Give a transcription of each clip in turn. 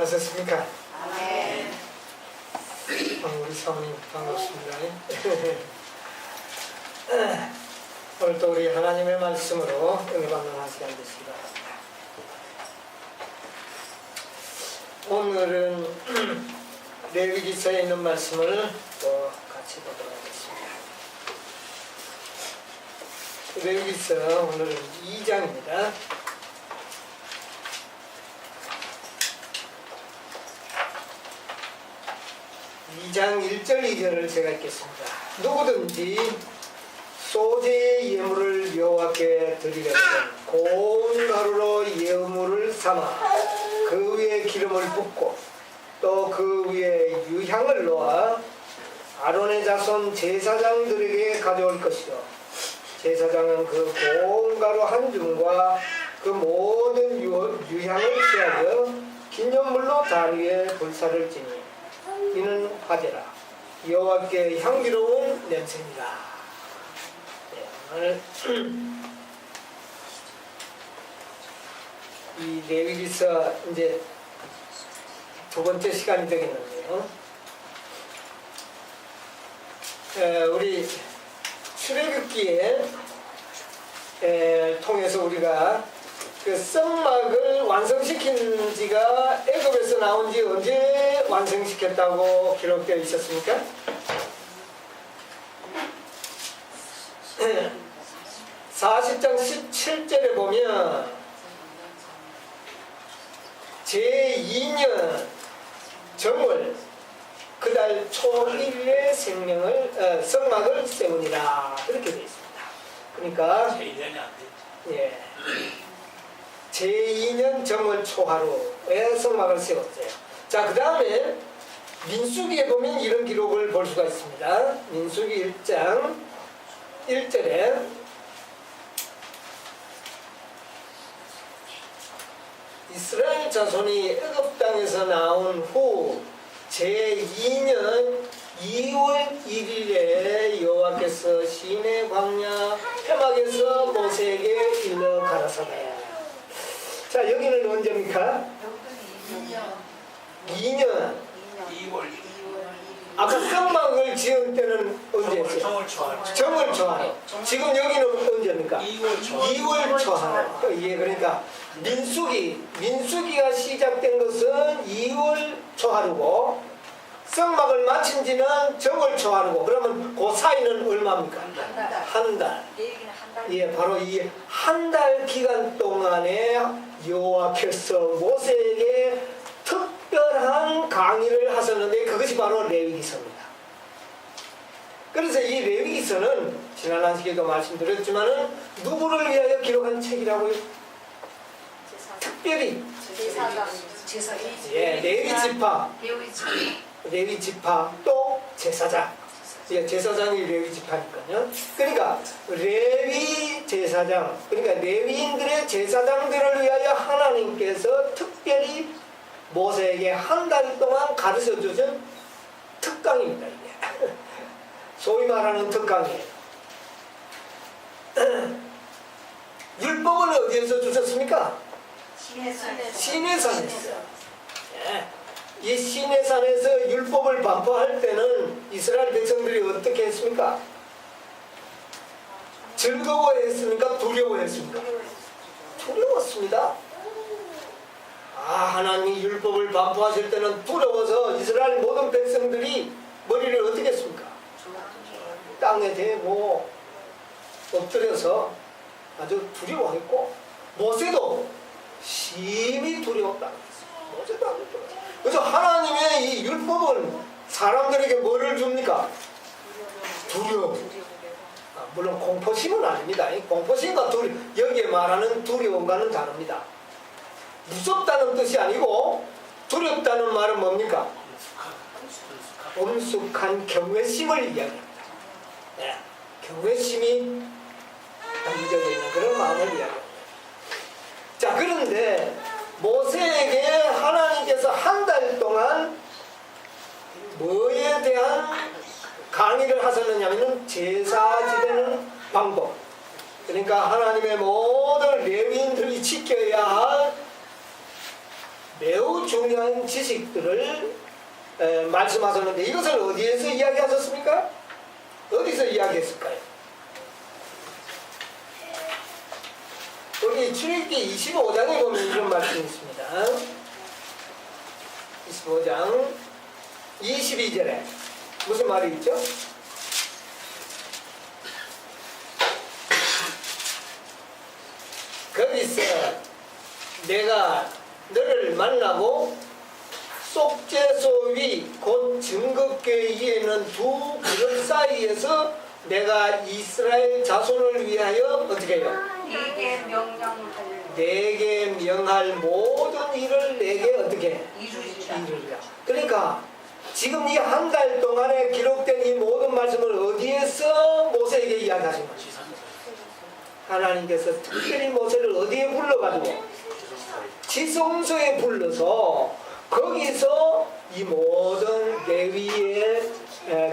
안녕하셨습니까? 네. 우리 사모님 반갑습니다. 오늘도 우리 하나님의 말씀으로 은혜 받는 시간 되시기 바랍니다. 오늘은 레위기서에 있는 말씀을 또 같이 보도록 하겠습니다. 레위기서 오늘은 2장입니다. 2장 1절 2절을 제가 읽겠습니다. 누구든지 소재의 예물을 여호와께 드리려거든 고운 가루로 예물을 삼아 그 위에 기름을 붓고 또 그 위에 유향을 놓아 아론의 자손 제사장들에게 가져올 것이요 제사장은 그 고운 가루 한 줌과 그 모든 유향을 취하여 기념물로 다리에 불사를 지니 이는 화제라 여호와께 향기로운 냄새니라. 오늘 이 레위기서 이제 두 번째 시간이 되겠는데요. 우리 출애굽기에 통해서 우리가 그 성막을 완성시킨 지가 애굽에서 나온 지 언제 완성시켰다고 기록되어 있었습니까? 40장 17절에 보면 제2년 정월 그달 초 1일에 성막을 세우니라 그렇게 되어 있습니다. 그러니까 제2년이 안 됐죠. 예. 제2년 정월 초하루에 성막을 세웠어요. 자, 그 다음에 민수기에 보면 이런 기록을 볼 수가 있습니다. 민수기 1장 1절에 이스라엘 자손이 애굽 땅에서 나온 후 제2년 2월 1일에 여호와께서 시내 광야 회막에서 모세에게 일러 가라사대. 자, 여기는 언제입니까? 2년 2월 아까 성막을 지은 때는 언제였어요? 정월 초하루. 정월 초하루. 지금 여기는 언제입니까? 2월 초하루. 2월 초하루. 예, 그러니까 민수기가 시작된 것은 2월 초하루고 성막을 마친 지는 적을 초하고 그러면 그 사이는 얼마입니까? 한 달. 얘기는 한 달. 예, 바로 이 한 달 기간 동안에 여호와께서 모세에게 특별한 강의를 하셨는데 그것이 바로 레위기서입니다. 그래서 이 레위기서는 지난 한 시간에도 말씀드렸지만은 누구를 위하여 기록한 책이라고요? 특별히 제사장. 예, 레위 지파 또 제사장. 예, 제사장이 레위 지파니까요. 그러니까 레위 제사장, 그러니까 레위인들의 제사장들을 위하여 하나님께서 특별히 모세에게 한 달 동안 가르쳐 주신 특강입니다. 이게 소위 말하는 특강이에요. 율법은 어디에서 주셨습니까? 시내산에서. 예. 이 시내산에서 율법을 반포할 때는 이스라엘 백성들이 어떻게 했습니까? 즐거워했습니까? 두려워했습니까? 두려웠습니다. 하나님이 율법을 반포하실 때는 두려워서 이스라엘 모든 백성들이 머리를 어떻게 했습니까? 땅에 대고 엎드려서 아주 두려워했고 모세도 심히 두려웠다. 모세도 아주 두려웠다. 그래서 하나님의 이 율법은 사람들에게 뭐를 줍니까? 두려움. 물론 공포심은 아닙니다. 이 공포심과 여기에 말하는 두려움과는 다릅니다. 무섭다는 뜻이 아니고 두렵다는 말은 뭡니까? 엄숙한 경외심을 이야기합니다. 네, 경외심이 담겨져 있는 그런 마음을 이야기합니다. 자, 그런데 모세에게 하나님께서 한 달 동안 뭐에 대한 강의를 하셨느냐면 제사 지내는 방법. 그러니까 하나님의 모든 레위인들이 지켜야 할 매우 중요한 지식들을 말씀하셨는데 이것을 어디에서 이야기하셨습니까? 어디서 이야기했을까요? 우리 출애굽기 25장에 보면 이런 말씀이 있습니다. 25장 22절에 무슨 말이 있죠? 거기서 내가 너를 만나고 속죄소 위 곧 증거궤 위에 있는 두 그릇 사이에서 내가 이스라엘 자손을 위하여 어떻게 해요? 내게 명할 모든 일을 내게 어떻게 해? 이루리라. 그러니까 지금 이 한 달 동안에 기록된 이 모든 말씀을 어디에서 모세에게 이야기하신 거죠? 하나님께서 특별히 모세를 어디에 불러가지고 지성소에 불러서 거기서 이 모든 레위의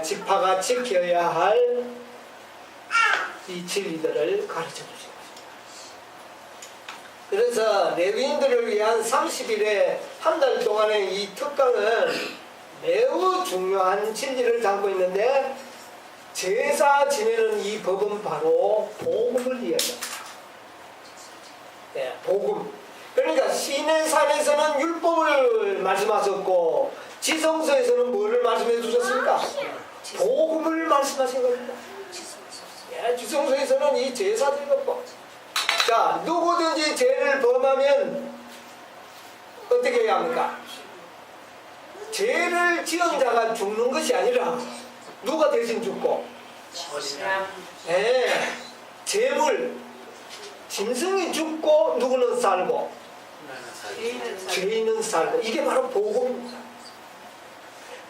지파가 지켜야 할 이 진리들을 가르쳐 주신 것입니다. 그래서 레위인들을 위한 30일의 한 달 동안의 이 특강은 매우 중요한 진리를 담고 있는데 제사 지내는 이 법은 바로 복음을 이야기합니다. 네, 복음. 그러니까 시내산에서는 율법을 말씀하셨고 지성소에서는 뭐를 말씀해 주셨습니까? 복음을 말씀하신 겁니다. 예, 지성소에서는 이 제사 지내는 법. 자, 누구든지 죄를 범하면 어떻게 해야 합니까? 죄를 지은 자가 죽는 것이 아니라 누가 대신 죽고? 예, 재물, 짐승이 죽고 누구는 살고 죄인은 살고 이게 바로 복음입니다.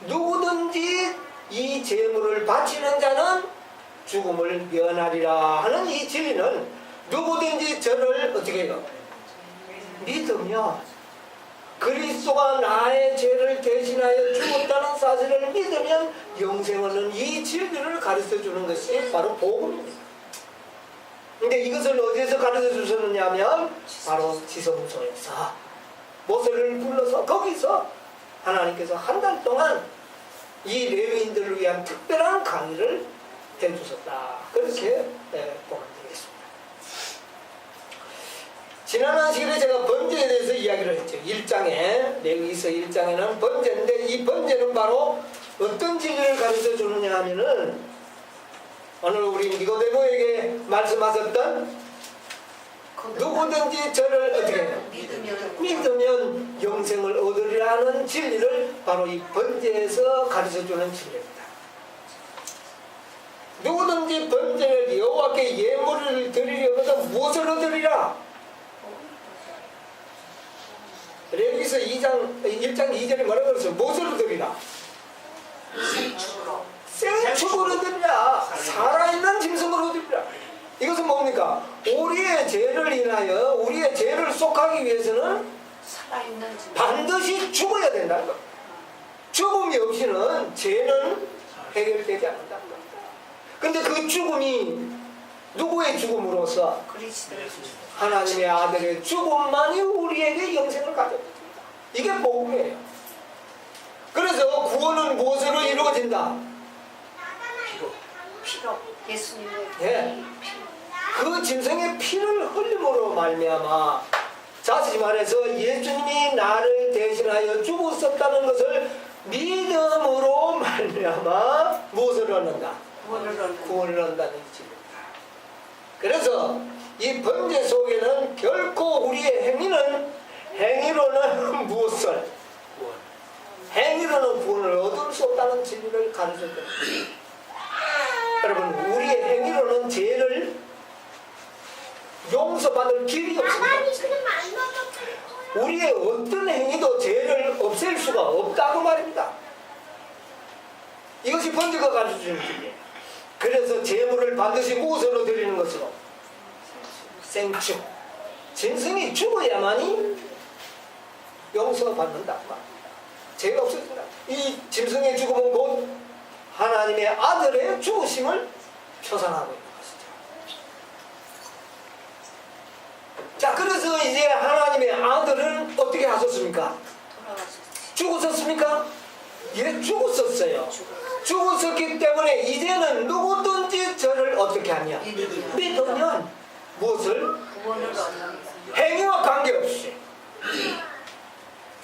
누구든지 이 재물을 바치는 자는 죽음을 면하리라 하는 이 진리는 누구든지 저를 어떻게 해요? 믿으며 그리스도가 나의 죄를 대신하여 죽었다는 사실을 믿으면 영생 얻는 이 진리를 가르쳐주는 것이 바로 복음입니다. 근데 이것을 어디에서 가르쳐 주셨느냐면 바로 지성소에서 모세를 불러서 거기서 하나님께서 한 달 동안 이 레위인들을 위한 특별한 강의를 해주셨다. 그렇게 보면 되겠습니다. 지난 한 시간에 제가 번제에 대해서 이야기를 했죠. 1장에 레위기서 1장에는 번제인데 이 번제는 바로 어떤 진리를 가르쳐 주느냐 하면은 오늘 우리 니고데모에게 말씀하셨던 누구든지 저를 어떻게 해요? 믿으면 영생을 얻으리라는 진리를 바로 이 번제에서 가르쳐주는 진리입니다. 누구든지 번제를 여호와께 예물을 드리려거든 무엇을 얻으리라? 레위기서 1장 2절에 뭐라고 그랬어요? 무엇을 얻으리라? 생축을 얻으리라. 살아있는 짐승을 얻으리라. 이것은 뭡니까? 우리의 죄를 인하여 우리의 죄를 속하기 위해서는 반드시 죽어야 된다는 겁니다. 죽음이 없이는 죄는 해결되지 않는다는 겁니다. 근데 그 죽음이 누구의 죽음으로서? 하나님의 아들의 죽음만이 우리에게 영생을 가져옵니다. 이게 복음이에요. 그래서 구원은 무엇으로 이루어진다? 피로 예수님의 예. 그 짐승의 피를 흘림으로 말미암아 자세히 말해서 예수님이 나를 대신하여 죽었었다는 것을 믿음으로 말미암아 무엇을 얻는다? 구원을 얻는다는 뜻입니다. 그래서 이 번제 속에는 결코 우리의 행위로는 무엇을? 행위로는 구원을 얻을 수 없다는 진리를 가르쳤습니다. 여러분, 우리의 행위로는 죄를 용서받을 길이 없습니다. 우리의 어떤 행위도 죄를 없앨 수가 없다고 말입니다. 이것이 번제가 가르쳐주는 길이에요. 그래서 제물을 반드시 무엇으로 드리는 것으로? 생축. 짐승이 죽어야만이 용서받는다. 죄가 없어진다. 이 짐승의 죽음은 곧 하나님의 아들의 죽으심을 표상하고 있는 것이죠. 자, 그래서 이제 하나님의 아들은 어떻게 하셨습니까? 죽었었습니까? 예, 죽었었어요. 죽었었기 때문에 이제는 누구든지 저를 어떻게 하냐? 믿으면 무엇을? 행위와 관계없이.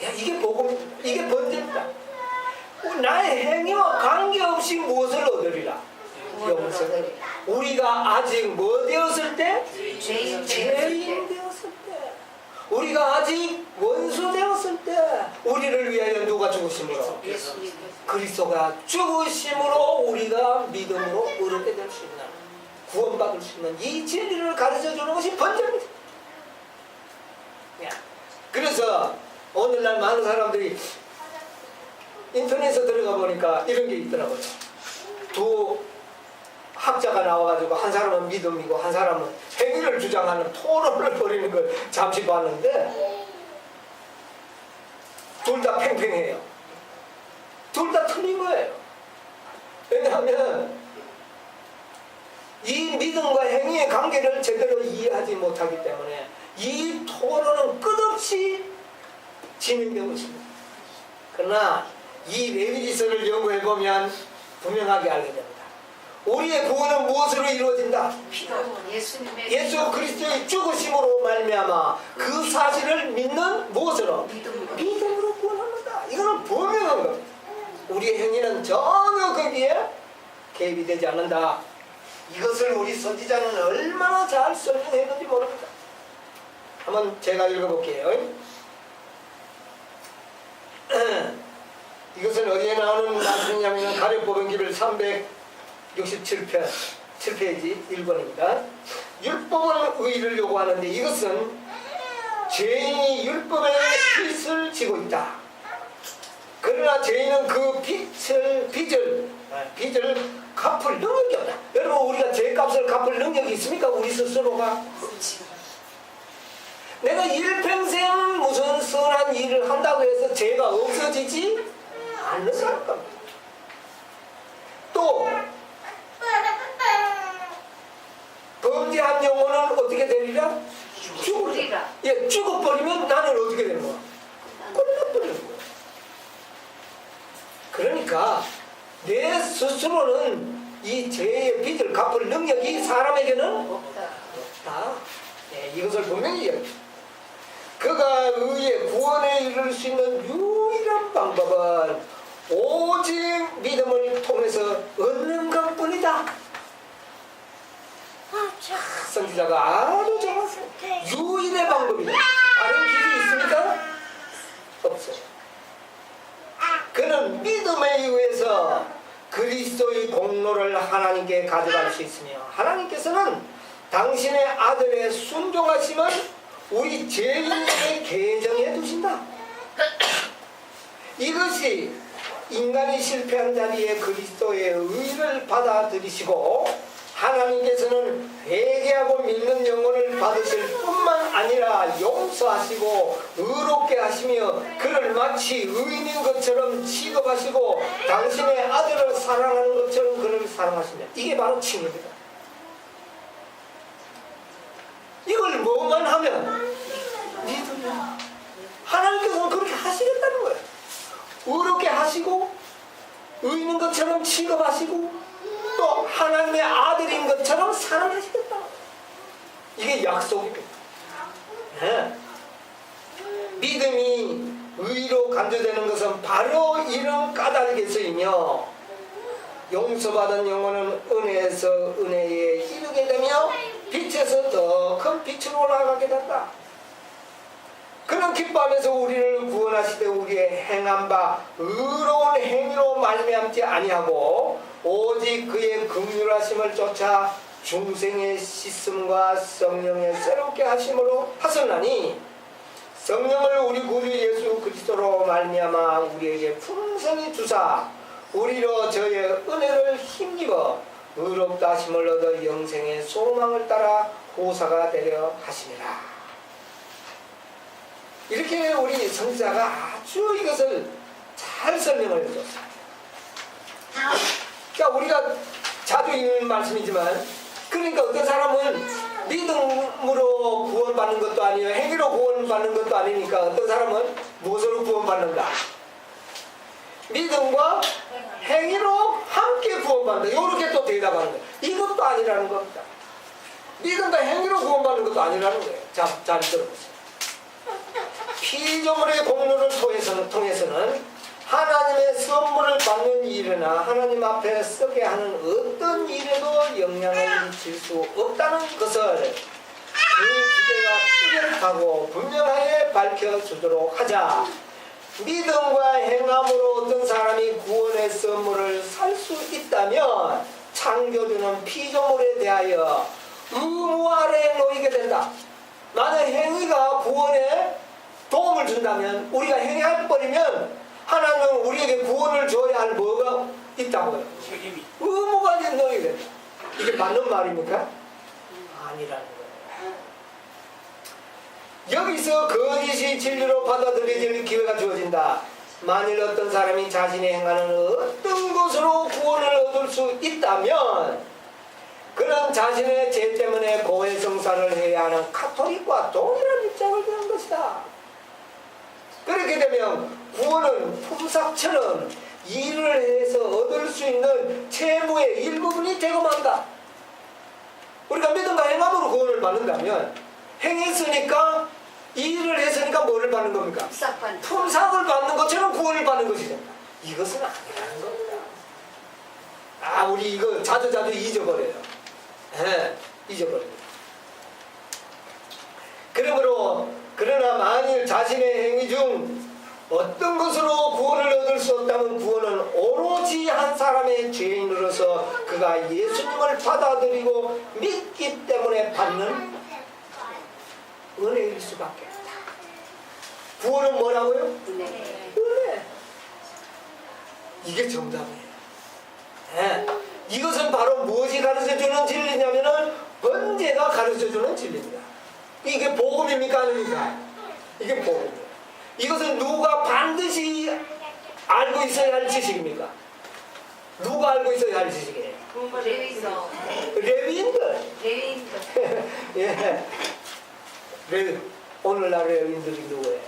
야, 이게 복음, 이게 번제입니다. 나의 행위와 관계없이 무엇을 얻으리라? 영생을. 우리가 아직 뭐 되었을 때? 죄인 되었을 때. 우리가 아직 원수 되었을 때. 우리를 위하여 누가 죽으심으로? 그리스도가 죽으심으로 우리가 믿음으로 얻게 될 수 있는, 구원받을 수 있는 이 진리를 가르쳐주는 것이 번제입니다. 그래서 오늘날 많은 사람들이 인터넷에 들어가 보니까 이런 게 있더라고요. 두 학자가 나와가지고 한 사람은 믿음이고 한 사람은 행위를 주장하는 토론을 벌이는 걸 잠시 봤는데 둘 다 팽팽해요. 둘 다 틀린 거예요. 왜냐하면 이 믿음과 행위의 관계를 제대로 이해하지 못하기 때문에 이 토론은 끝없이 진행되고 있습니다. 그러나 이 레위기서를 연구해보면 분명하게 알게 됩니다. 우리의 구원은 무엇으로 이루어진다? 예수 그리스도의 죽으심으로 말미암아 그 사실을 믿는 무엇으로? 믿음으로 구원합니다. 이거는 분명한 겁니다. 우리의 행위는 전혀 거기에 개입이 되지 않는다. 이것을 우리 선지자는 얼마나 잘 설명했는지 모릅니다. 한번 제가 읽어볼게요. 이것은 어디에 나오는 말씀이냐면 가룟보병 기별 367편 7페이지 1번입니다. 율법은 의를 요구하는데 이것은 죄인이 율법의 빚을 지고 있다. 그러나 죄인은 그 빚을 갚을 능력이 없다. 여러분, 우리가 죄값을 갚을 능력이 있습니까? 우리 스스로가? 내가 일평생 무슨 선한 일을 한다고 해서 죄가 없어지지 않는다는 겁니다. 또 범죄한 영혼은 어떻게 되리라? 죽으리라. 예, 죽어버리면 나는 어떻게 되는 거야? 끝나버리는 거야. 그러니까 내 스스로는 이 죄의 빚을 갚을 능력이 사람에게는 없다. 네, 이것을 분명히 이야기합니다. 그가 의의 구원에 이를 수 있는 유일한 방법은 오직 선지자가 아주 정확해요. 유일의 방법이다. 다른 길이 있습니까? 없어요. 그는 믿음에 의해서 그리스도의 공로를 하나님께 가져갈 수 있으며 하나님께서는 당신의 아들의 순종하심을 우리 죄인들의 계정에 두신다. 이것이 인간이 실패한 자리에 그리스도의 의를 받아들이시고 하나님께서는 회개하고 믿는 영혼을 받으실 뿐만 아니라 용서하시고 의롭게 하시며 그를 마치 의인인 것처럼 취급하시고 당신의 아들을 사랑하는 것처럼 그를 사랑하시며 이게 바로 칭의입니다. 이걸 뭐만 하면 믿음이야. 하나님께서는 그렇게 하시겠다는 거예요. 의롭게 하시고 의인인 것처럼 취급하시고 또 하나님의 아들인 것처럼 사랑하시겠다. 이게 약속입니다. 네. 믿음이 의로 간주되는 것은 바로 이런 까닭에서이며 용서받은 영혼은 은혜에서 은혜에 이르게 되며 빛에서 더 큰 빛으로 올라가게 된다. 그는 기뻐하면서 우리를 구원하시되 우리의 행한 바 의로운 행위로 말미암지 아니하고 오직 그의 긍휼하심을 쫓아 중생의 씻음과 성령의 새롭게 하심으로 하셨나니 성령을 우리 구주 예수 그리스도로 말미암아 우리에게 풍성히 주사 우리로 저의 은혜를 힘입어 의롭다 하심을 얻어 영생의 소망을 따라 호사가 되려 하시니라. 이렇게 우리 선지자가 아주 이것을 잘 설명을 해줬어요. 그러니까 우리가 자주 읽는 말씀이지만 그러니까 어떤 사람은 믿음으로 구원받는 것도 아니에요. 행위로 구원받는 것도 아니니까 어떤 사람은 무엇으로 구원받는가? 믿음과 행위로 함께 구원받는다. 이렇게 또 대답하는 거예요. 이것도 아니라는 겁니다. 믿음과 행위로 구원받는 것도 아니라는 거예요. 자, 잘 들어보세요. 피조물의 공로를 통해서는 하나님의 선물을 받는 일이나 하나님 앞에 서게 하는 어떤 일에도 영향을 미칠 수 없다는 것을 그 주제가 뚜렷하고 분명하게 밝혀주도록 하자. 믿음과 행함으로 어떤 사람이 구원의 선물을 살 수 있다면 창조주는 피조물에 대하여 의무 아래에 놓이게 된다. 만약 행위가 구원에 도움을 준다면 우리가 행해버리면 하나님은 우리에게 구원을 줘야 할 뭐가 있다고요? 책임이. 의무가 놓이게 된다. 이게 맞는 말입니까? 아니라는 거예요. 여기서 거짓이 진리로 받아들여질 기회가 주어진다. 만일 어떤 사람이 자신이 행하는 어떤 것으로 구원을 얻을 수 있다면 그는 자신의 죄 때문에 고해성사를 해야 하는 가톨릭과 동일한 입장을 드는 것이다. 그렇게 되면 구원은 품삯처럼 일을 해서 얻을 수 있는 채무의 일부분이 되고 만다. 우리가 믿음과 행함으로 구원을 받는다면 행했으니까 일을 했으니까 뭐를 받는 겁니까? 품삯을 받는 것처럼 구원을 받는 것이죠. 이것은 아니라는 겁니다. 우리 이거 자주 잊어버려요. 잊어버립니다. 그러나 만일 자신의 행위 중 어떤 것으로 구원을 얻을 수 없다면 구원은 오로지 한 사람의 죄인으로서 그가 예수님을 받아들이고 믿기 때문에 받는 은혜일 수밖에 없다. 구원은 뭐라고요? 은혜. 이게 정답이에요. 이것은 바로 무엇이 가르쳐주는 진리냐면은 번제가 가르쳐주는 진리입니다. 이게 복음입니까 아닙니까? 이게 복음이에요. 이것은 누가 반드시 알고 있어야 할 지식입니까? 누가 알고 있어야 할 지식이에요? 레위인들. 예. 오늘날 레위인들이 누구예요?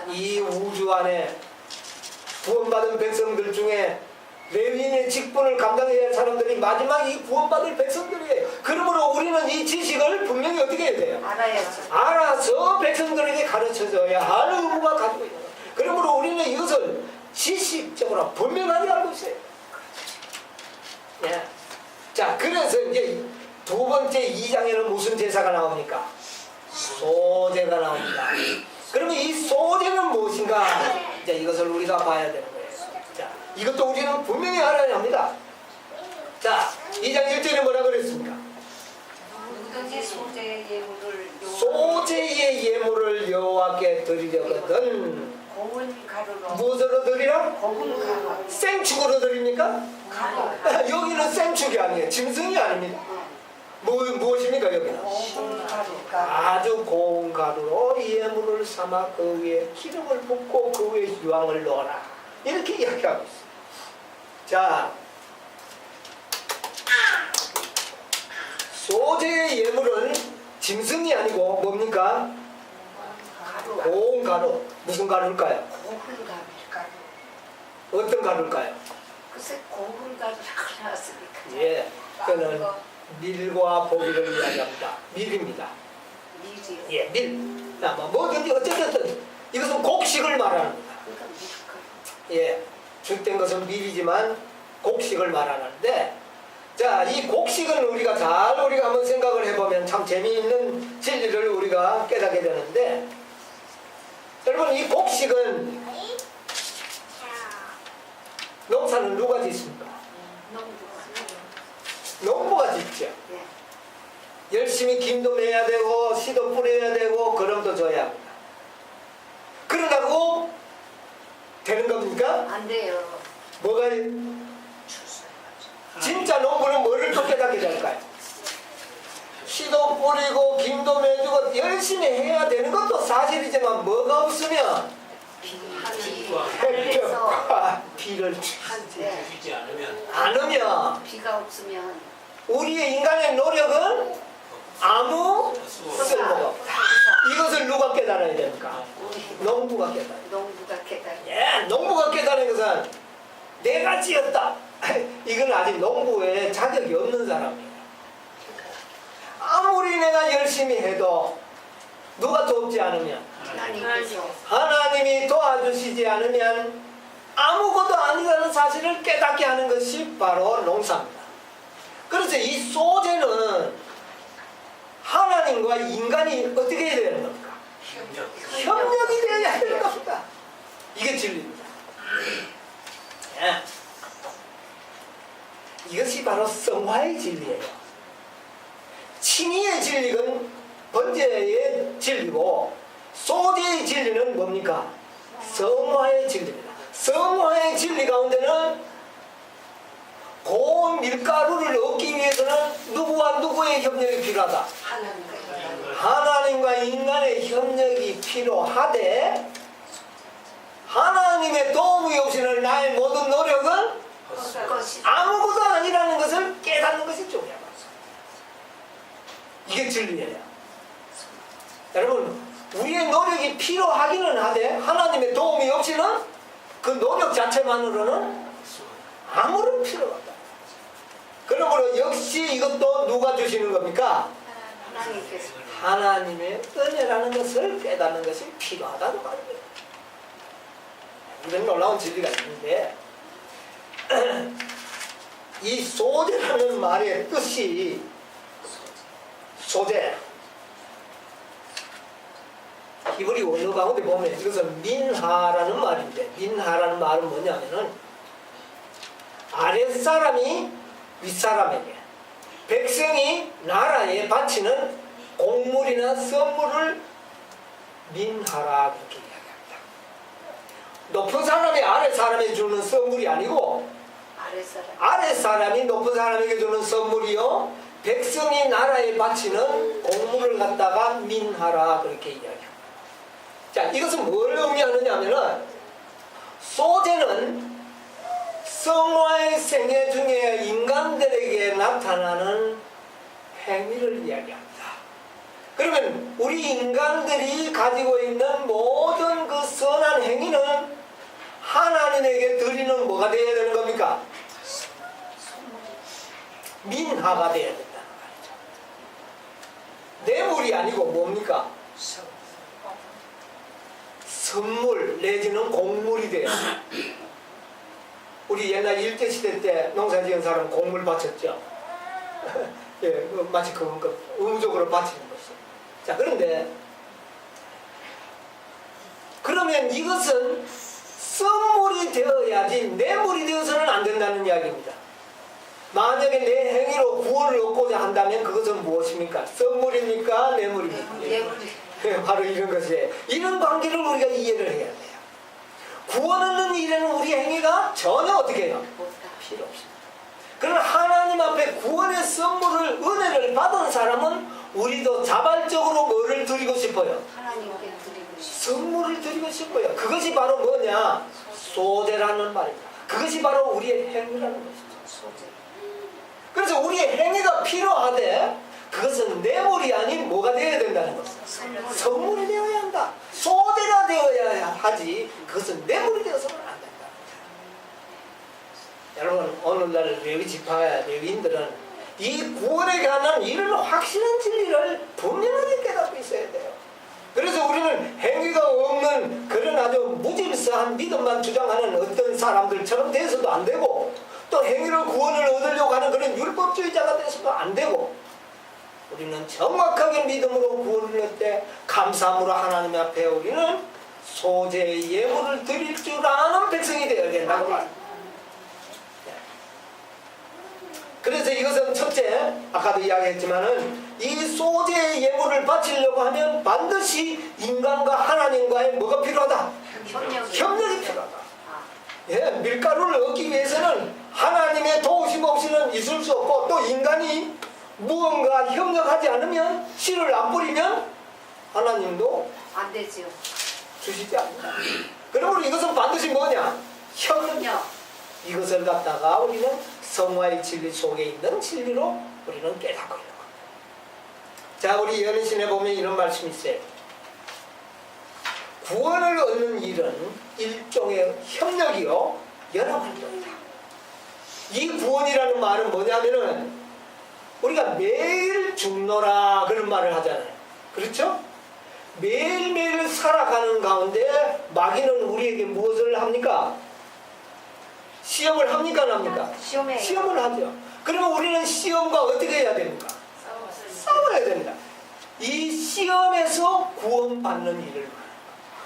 이 우주 안에 구원받은 백성들 중에 레위인의 직분을 감당해야 할 사람들이 마지막 이 구원받을 백성들이에요. 그러므로 우리는 이 지식을 분명히 어떻게 해야 돼요? 알아서 백성들에게 가르쳐줘야 할 의무가 가지고 있는 거예요. 그러므로 우리는 이것을 지식적으로 분명하게 알고 있어요. 예. 자, 그래서 이제 두 번째 2장에는 무슨 제사가 나옵니까? 소제가 나옵니다. 그러면 이 소제는 무엇인가? 이제 이것을 우리가 봐야 되는 거예요. 자, 이것도 우리는 분명히 알아야 합니다. 자, 2장 1절에 뭐라 그랬습니까? 누구든지 소재의 예물을 소제의 예물을 여호와께 드리려거든 고운 가루로 무엇으로 드리라? 고운 가루 생축으로 드립니까? 가루 여기는 생축이 아니에요. 짐승이 아닙니다. 무엇입니까 여기는? 고운 가루 아주 고운 가루로 예물을 삼아 그 위에 기름을 붓고 그 위에 유황을 넣어라. 이렇게 이야기하고 있어요. 자, 소제의 예물은 짐승이 아니고 뭡니까? 가루 고운 가루. 무슨 가루일까요? 고운 가루 어떤 가루일까요? 글쎄 고운 가루라고 나왔으니까 예, 그는 밀과 보리를 이야기합니다. 밀입니다. 미리 예, 밀. 뭐든지 어쨌든 이것은 곡식을 말합니다. 그러니까 밀가루 예, 죽된 것은 밀이지만 곡식을 말하는데, 자, 이 곡식은 우리가 한번 생각을 해보면 참 재미있는 진리를 우리가 깨닫게 되는데, 여러분 이 곡식은 농사는 누가 짓습니까? 농부가 짓죠. 예. 열심히 김도 매야 되고 씨도 뿌려야 되고 거름도 줘야 합니다. 그런다고 되는 겁니까? 안 돼요. 뭐가 진짜 농부는 뭐를 또 깨닫게 될까요? 씨도 뿌리고 김도 매주고 열심히 해야 되는 것도 사실이지만 뭐가 없으면 햇볕과 비를 주지 않으면 않으면 비가 없으면 우리의 인간의 노력은 아무 쓸모가 없다. 이것을 누가 깨달아야 됩니까? 농부가 깨달아야 돼요. 농부가 깨달아. 예, 농부가 깨달은 것은 내가 지었다. 이건 아직 농부에 자격이 없는 사람이에요. 아무리 내가 열심히 해도 누가 돕지 않으면, 하나님께서 하나님이 도와주시지 않으면 아무것도 아니라는 사실을 깨닫게 하는 것이 바로 농사입니다. 그래서 이 소재는 하나님과 인간이 어떻게 해야 되는 겁니까? 협력이 되어야 되는 겁니다. 이게 진리입니다. 예. 이것이 바로 성화의 진리예요. 칭의의 진리는 번제의 진리고, 소제의 진리는 뭡니까? 성화의 진리입니다. 성화의 진리 가운데는 고운 밀가루를 얻기 위해서는 누구와 누구의 협력이 필요하다? 하나님과 인간의 협력이 필요하되, 하나님의 도움이 없이는 나의 모든 노력은 아무것도 아니라는 것을 깨닫는 것이 중요합니다. 이게 진리예요. 여러분, 우리의 노력이 필요하기는 하되 하나님의 도움이 없이는 그 노력 자체만으로는 아무런 필요가 없다. 그러므로 역시 이것도 누가 주시는 겁니까? 하나님께서 하나님의 은혜라는 것을 깨닫는 것이 필요하다는 말입니다. 이런 놀라운 진리가 있는데, 이 소재라는 말의 뜻이, 소재, 히브리 원어 가운데 보면 이것은 민하라는 말인데, 민하라는 말은 뭐냐면은 아랫사람이 윗사람에게, 백성이 나라에 바치는 곡물이나 선물을 민하라 그렇게 이야기합니다. 높은 사람이 아랫사람에게 주는 선물이 아니고, 아랫사람이 높은 사람에게 주는 선물이요, 백성이 나라에 바치는 곡물을 갖다가 민하라 그렇게 이야기합니다. 자, 이것은 뭘 의미하느냐 하면은, 소재는 성화의 생애 중에 인간들에게 나타나는 행위를 이야기합니다. 그러면 우리 인간들이 가지고 있는 모든 그 선한 행위는 하나님에게 드리는 뭐가 되어야 되는 겁니까? 민하가 되어야 된다는 말이죠. 뇌물이 아니고 뭡니까? 선물 내지는 곡물이 돼요. 우리 옛날 일제시대 때 농사 지은 사람은 곡물 바쳤죠. 예, 마치 그 의무적으로 바치는 것이죠. 자, 그런데 그러면 이것은 선물이 되어야지 뇌물이 되어서는 안 된다는 이야기입니다. 만약에 내 행위로 구원을 얻고자 한다면 그것은 무엇입니까? 선물입니까? 뇌물입니까? 뇌물이. 네, 바로 이런 것이에요. 이런 관계를 우리가 이해를 해야 돼요. 구원 얻는 일에는 우리 행위가 전혀 어떻게 해요? 필요 없습니다. 그러나 하나님 앞에 구원의 선물을, 은혜를 받은 사람은 우리도 자발적으로 뭐를 드리고 싶어요? 하나님께 드리고 싶어. 선물을 드리고 싶어요. 그것이 바로 뭐냐? 소재라는 말입니다. 그것이 바로 우리의 행위라는 것이죠. 소재. 그래서 우리의 행위가 필요하되 그것은 뇌물이 아닌 뭐가 되어야 된다는 것이죠. 선물. 선물이 되어야 한다. 소재가 되어야 하지 그것은 뇌물이 되어서는 안 된다. 여러분, 오늘날 레위 지파 레위인들은 이 구원에 관한 이런 확실한 진리를 분명하게 깨닫고 있어야 돼요. 그래서 우리는 행위가 없는 그런 아주 무질서한 믿음만 주장하는 어떤 사람들처럼 돼서도 안 되고, 또 행위로 구원을 얻으려고 하는 그런 율법주의자가 돼서도 안 되고, 우리는 정확하게 믿음으로 구원을 얻을 때 감사함으로 하나님 앞에 우리는 소재의 예물을 드릴 줄 아는 백성이 되어야 된다고 말합니다. 그래서 이것은 첫째, 아까도 이야기했지만은 이 소재의 예물을 바치려고 하면 반드시 인간과 하나님과의 뭐가 필요하다? 협력이 필요하다. 예, 밀가루를 얻기 위해서는 하나님의 도우심 없이는 있을 수 없고, 또 인간이 무언가 협력하지 않으면, 씨를 안 뿌리면 하나님도 안 되지요. 주시지 않는다. 그러므로 이것은 반드시 뭐냐? 협력. 이것을 갖다가 우리는 성화의 진리 속에 있는 진리로 우리는 깨닫고 있는 겁니다. 자, 우리 연희신에 보면 이런 말씀이 있어요. 구원을 얻는 일은 일종의 협력이요, 연합활동이다. 이 구원이라는 말은 뭐냐면은 우리가 매일 죽노라 그런 말을 하잖아요. 그렇죠? 매일매일 살아가는 가운데 마귀는 우리에게 무엇을 합니까? 시험을 합니까? 안 합니까? 시험을 하죠. 그러면 우리는 시험과 어떻게 해야 됩니까? 싸워야 됩니다. 이 시험에서 구원받는 일을 말합니다.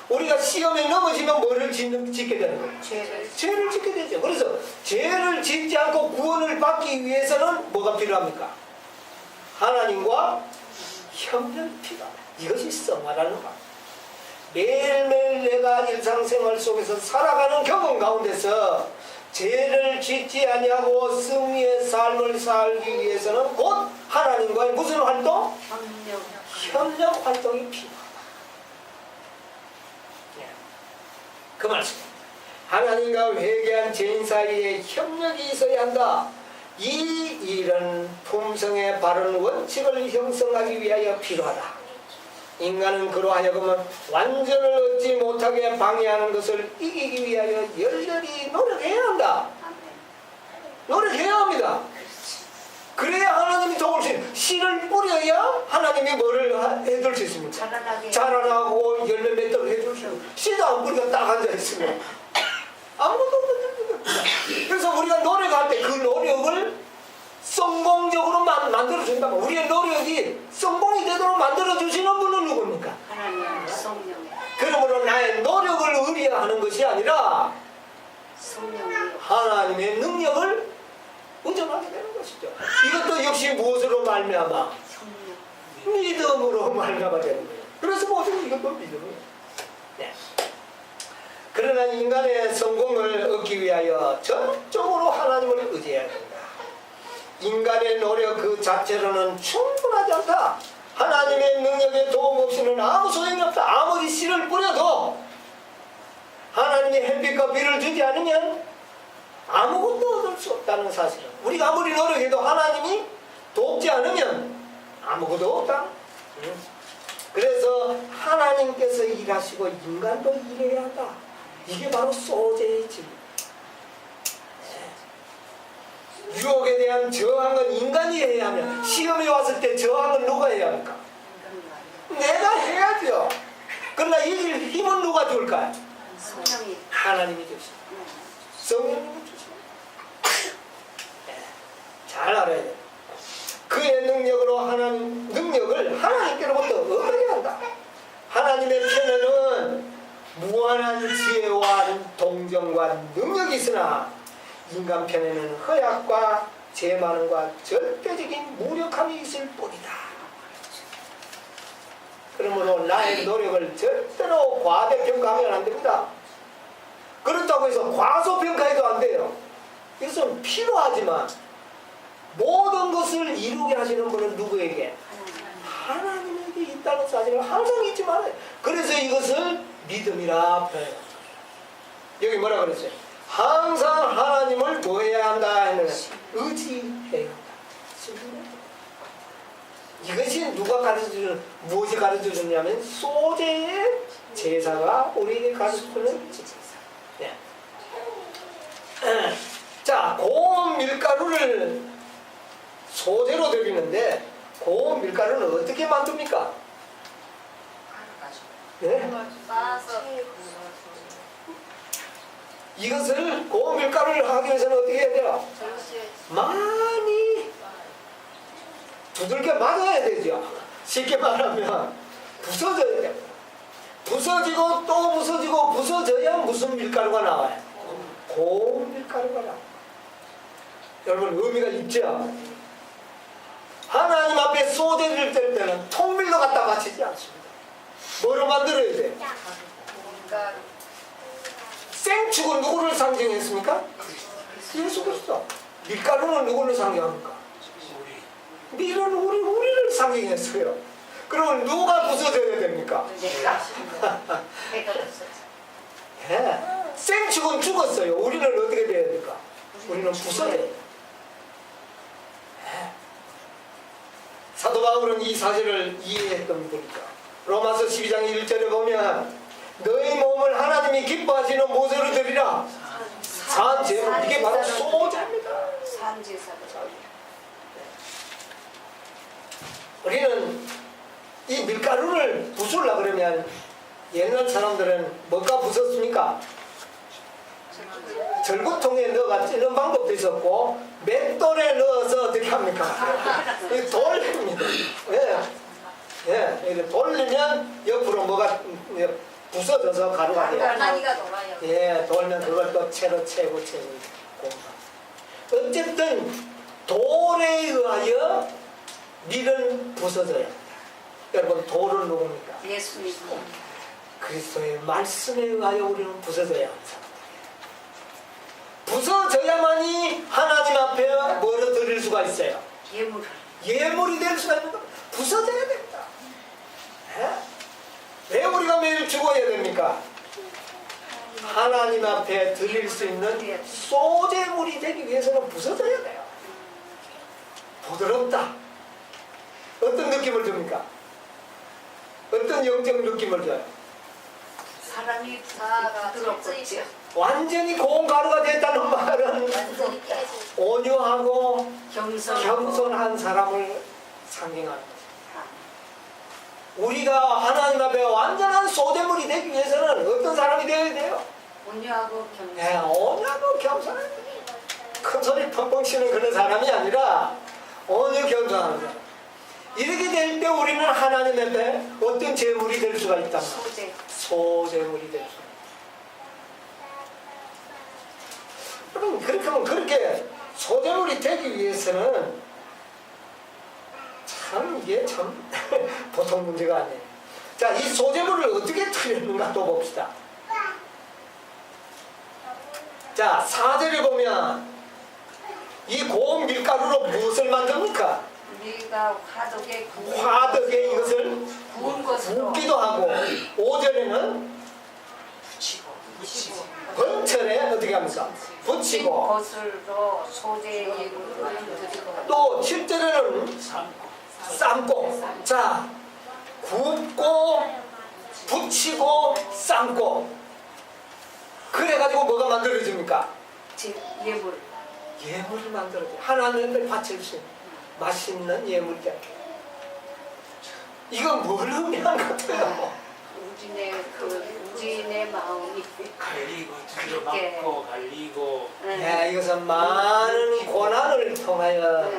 우리가 시험에 넘어지면 뭐를 짓게 되는 거예요? 죄를 짓게 되죠. 그래서 죄를 짓지 않고 구원을 받기 위해서는 뭐가 필요합니까? 하나님과 협력이 필요합니다. 이것이 성화라는 것. 매일매일 내가 일상생활 속에서 살아가는 경험 가운데서 죄를 짓지 아니하고 승리의 삶을 살기 위해서는 곧 하나님과의 무슨 활동? 협력 활동이 필요하다. 그 말씀. 하나님과 회개한 죄인 사이에 협력이 있어야 한다. 이 일은 품성의 바른 원칙을 형성하기 위하여 필요하다. 인간은 그로 하여금은 완전을 얻지 못하게 방해하는 것을 이기기 위하여 열렬히 노력해야 한다. 노력해야 합니다. 그래야 하나님이 도울 수 있는, 씨를 뿌려야 하나님이 뭐를 해줄 수 있습니까? 자라나고 열매 맺도록 해줄 수 있는. 씨도 안 뿌리고 딱 앉아있으면 아무것도 없는 겁니다. 그래서 우리가 노력할 때 그 노력을 성공적으로 만들어준다. 우리의 노력이 성공이 되도록 만들어주시는 분은 누굽니까? 하나님 성령. 그러므로 나의 노력을 의뢰하는 것이 아니라 성령이요. 하나님의 능력을 의존하게 되는 것이죠. 이것도 역시 무엇으로 말미암아? 성령. 믿음으로 말미암아 되는 거예요. 그래서 모든 이것도 믿음이에요. 네. 그러나 인간의 성공을 얻기 위하여 전적으로 하나님을 의지해야 된다. 인간의 노력 그 자체로는 충분하지 않다. 하나님의 능력에 도움 없이는 아무 소용이 없다. 아무리 씨를 뿌려도 하나님이 햇빛과 비를 주지 않으면 아무것도 얻을 수 없다는 사실은, 우리가 아무리 노력해도 하나님이 돕지 않으면 아무것도 없다. 그래서 하나님께서 일하시고 인간도 일해야 한다. 이게 바로 소재의 진리. 유혹에 대한 저항은 인간이 해야 하면, 시험이 왔을 때 저항은 누가 해야 합니까? 내가 해야죠. 그러나 이길 힘은 누가 줄까요? 성령이. 하나님이 주시고 성령님이 주시고. 잘 알아야 돼요. 그의 있으나 인간 편에는 허약과 죄 많음과 절대적인 무력함이 있을 뿐이다. 그러므로 나의 노력을 절대로 과대평가하면 안 됩니다. 그렇다고 해서 과소평가해도 안 돼요. 이것은 필요하지만 모든 것을 이루게 하시는 분은 누구에게? 하나님에게 있다는 사실을 항상 잊지 말아요. 그래서 이것을 믿음이라 표현해요. 여기 뭐라 그랬어요? 항상 하나님을 뭐 해야 한다 하면 의지해야 한다. 이것이 누가 가르쳐주는, 무엇이 가르쳐주냐면 소재의 제사가 우리에게 가르쳐주는 제사. 네. 자, 고운 밀가루를 소재로 드리는데 고운 밀가루는 어떻게 만듭니까? 네? 이것을 고운 밀가루를 하기 위해서는 어떻게 해야 돼요? 많이 두들겨 맞아야 되죠. 쉽게 말하면 부서져야 돼요. 부서지고 또 부서지고 부서져야 무슨 밀가루가 나와요? 고운 밀가루가 나와요. 여러분 의미가 있죠? 하나님 앞에 소재를 뗄 때는 통밀로 갖다 바치지 않습니다. 뭐로 만들어야 돼요? 생축은 누구를 상징했습니까? 예수 그리스도. 밀가루는 누구를 상징합니까? 밀은 우리를 상징했어요. 그러면 누가 부서져야 됩니까? 네. 생축은 죽었어요. 우리는 어떻게 돼야 됩니까? 우리는 부서져야 돼요. 네. 사도 바울은 이 사실을 이해했던 분이죠. 로마서 12장 1절에 보면 너희 몸을 하나님이 기뻐하시는 모세로 드리라. 산제물. 이게 바로 소자입니다. 우리는 이 밀가루를 부수려고 그러면 옛날 사람들은 뭐가 부쉈습니까? 절구통에 넣어가 찌는 방법도 있었고 맷돌에 넣어서 어떻게 합니까? 돌립니다. 예, 이렇게 돌리면 옆으로 뭐가 부서져서 가루가 돼요. 예, 돌면 그걸 또 채로 채고 어쨌든 돌에 의하여 밀은 부서져야 합니다. 여러분 돌은 누굽니까? 예수님. 그리스도의 말씀에 의하여 우리는 부서져야 합니다. 부서져야만이 하나님 앞에 뭐를 드릴 수가 있어요? 예물이 될 수가 있는 겁니다. 부서져야 됩니다. 네? 왜 우리가 매일 죽어야 됩니까? 하나님 앞에 드릴 수 있는 소재물이 되기 위해서는 부서져야 돼요. 부드럽다. 어떤 느낌을 줍니까? 어떤 영적 느낌을 줘요? 사람이 부드럽고 완전히 고운 가루가 됐다는 말은 온유하고 겸손한 사람을 상징하는 거죠. 우리가 하나님 앞에 완전한 소재물이 되기 위해서는 어떤 사람이 되어야 돼요? 온유하고 겸손. 네, 온유하고 겸손한 큰 소리 펑펑 치는 그런 사람이 아니라 온유 겸손한 사람. 이렇게 될 때 우리는 하나님 앞에 어떤 제물이 될 수가 있다. 소재물이 될 수가 있다. 여러분 그렇게 하면 그렇게 소재물이 되기 위해서는 참 이게 참 보통 문제가 아니에요. 자, 이 소재물을 어떻게 틀렸는가 또 봅시다. 자, 4절에 보면 이 고운 밀가루로 무엇을 만듭니까? 우리가 화덕에 이것을 구운 것으로 붓기도 하고 5절에는 번철에 어떻게 합니까? 붙이고 것으로 소재의 또 7절에는 삶고 자 굽고 붙이고 삶고 그래가지고 뭐가 만들어집니까? 예물이 만들어져. 하나님을 바칠 수 있는 맛있는 예물이 이건 뭘 의미한 것 같아요? 우리네 마음이 갈리고 들여맞고 갈리고 네, 이것은 많은 고난을 통하여